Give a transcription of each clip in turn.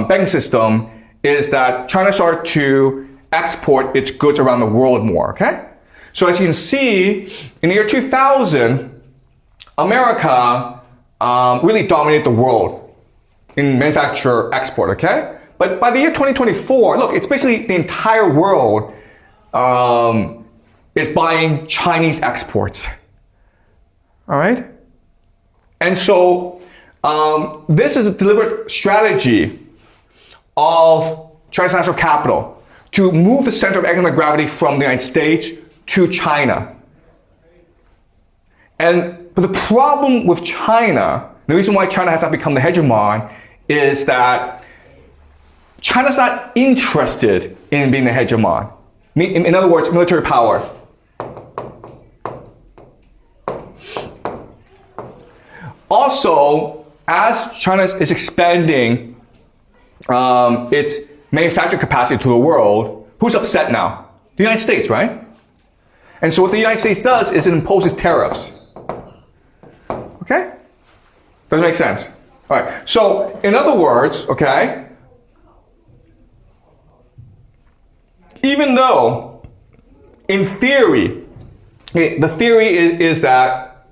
banking system is that China started to export its goods around the world more, okay? So as you can see, in the year 2000, America really dominated the world in manufacture export, okay? But by the year 2024, look, it's basically the entire world is buying Chinese exports, all right? And so this is a deliberate strategy of transnational capital to move the center of economic gravity from the United States to China. But the problem with China, the reason why China has not become the hegemon, is that China's not interested in being the hegemon. In other words, military power. Also, as China is expanding its manufacturing capacity to the world, who's upset now? The United States, right? And so what the United States does is it imposes tariffs. Okay? Does it make sense? All right. So, in other words, okay, even though, in theory, the theory is that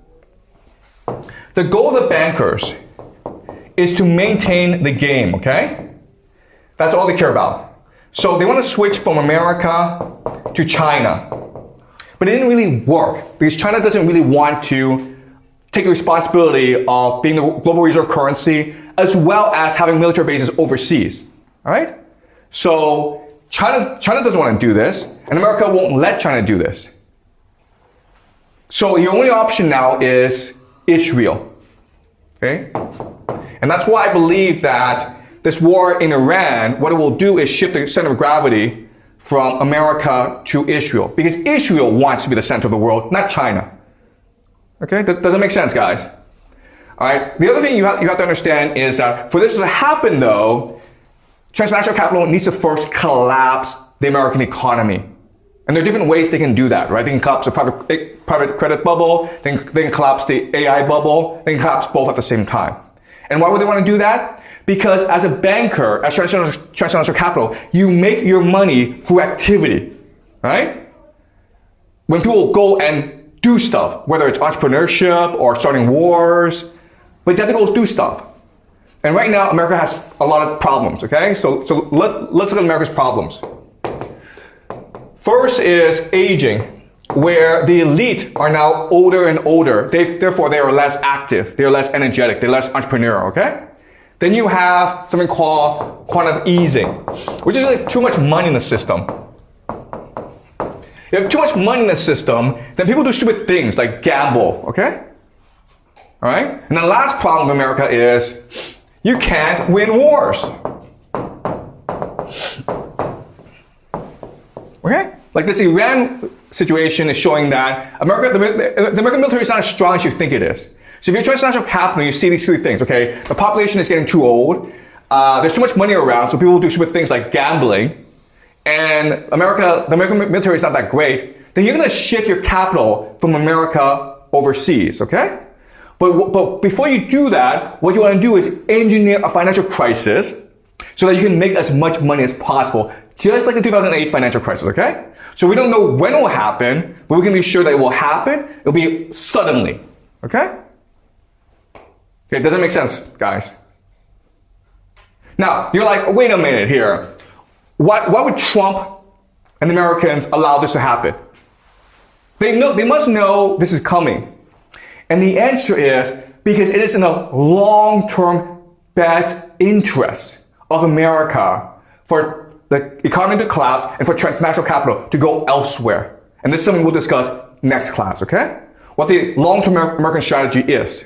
the goal of the bankers is to maintain the game, okay? That's all they care about. So they want to switch from America to China. But it didn't really work because China doesn't really want to take the responsibility of being the global reserve currency as well as having military bases overseas, all right? So China doesn't want to do this, and America won't let China do this. So your only option now is Israel, okay? And that's why I believe that this war in Iran, what it will do is shift the center of gravity from America to Israel, because Israel wants to be the center of the world, not China. Okay, does that make sense, guys? All right. The other thing you have to understand is that for this to happen, though, transnational capital needs to first collapse the American economy, and there are different ways they can do that. Right? They can collapse the private credit bubble. They can collapse the AI bubble. They can collapse both at the same time. And why would they want to do that? Because as a banker, as transnational capital, you make your money through activity, right? When people go and do stuff, whether it's entrepreneurship or starting wars, but they have to go do stuff. And right now, America has a lot of problems, okay? So let's look at America's problems. First is aging, where the elite are now older and older. Therefore, they are less active, they are less energetic, they're less entrepreneurial, okay? Then you have something called quantitative easing, which is like too much money in the system. You have too much money in the system, then people do stupid things like gamble, okay? All right? And the last problem of America is you can't win wars. Okay? Like this Iran situation is showing that the American military is not as strong as you think it is. So if you're transnational capital, you see these three things, okay? The population is getting too old. There's too much money around, so people will do stupid things like gambling. And the American military is not that great. Then you're going to shift your capital from America overseas, okay? But before you do that, what you want to do is engineer a financial crisis so that you can make as much money as possible, just like the 2008 financial crisis, okay? So we don't know when it will happen, but we can be sure that it will happen. It'll be suddenly, okay? Okay, does that make sense, guys? Now, you're like, wait a minute here. Why would Trump and the Americans allow this to happen? They must know this is coming. And the answer is because it is in the long-term best interest of America for the economy to collapse and for transnational capital to go elsewhere. And this is something we'll discuss next class, okay? What the long-term American strategy is.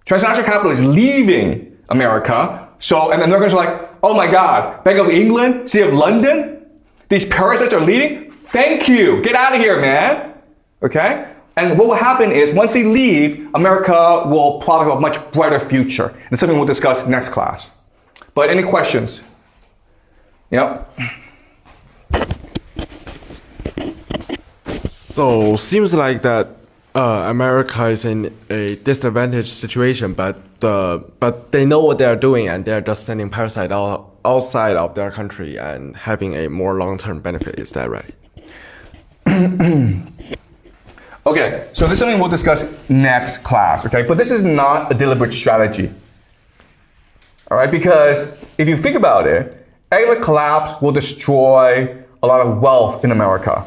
Transnational capital is leaving America, and the Americans are like, oh my God, Bank of England, City of London, these parasites are leaving? Thank you, get out of here, man, okay? And what will happen is, once they leave, America will probably have a much brighter future. And it's something we'll discuss next class. But any questions? Yep. So, seems like that America is in a disadvantaged situation, but they know what they are doing, and they're just sending parasite outside of their country and having a more long-term benefit. Is that right? Okay, so this is something we'll discuss next class, okay? But this is not a deliberate strategy. All right, because if you think about it, economic collapse will destroy a lot of wealth in America.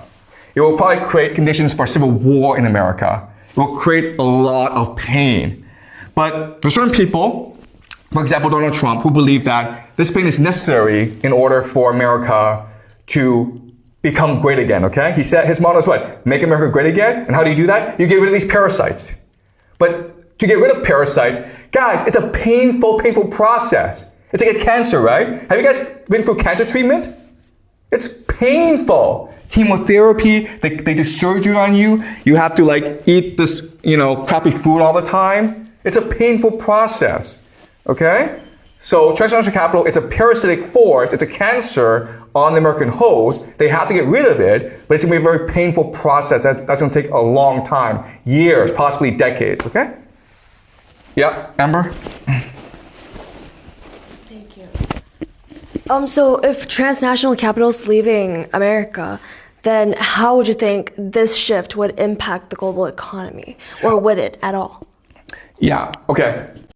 It will probably create conditions for civil war in America. It will create a lot of pain. But there's certain people, for example, Donald Trump, who believe that this pain is necessary in order for America to become great again, okay? He said his motto is what? Make America great again. And how do you do that? You get rid of these parasites. But to get rid of parasites, guys, it's a painful process. It's like a cancer, right? Have you guys been through cancer treatment? It's painful. Chemotherapy, they do surgery on you. You have to like eat this, crappy food all the time. It's a painful process, okay? So transnational capital, it's a parasitic force, it's a cancer on the American host. They have to get rid of it, but it's gonna be a very painful process. That's gonna take a long time, years, possibly decades, okay? Yeah, Amber? Thank you. So if transnational capital is leaving America, then how would you think this shift would impact the global economy? Or would it at all? Yeah, okay.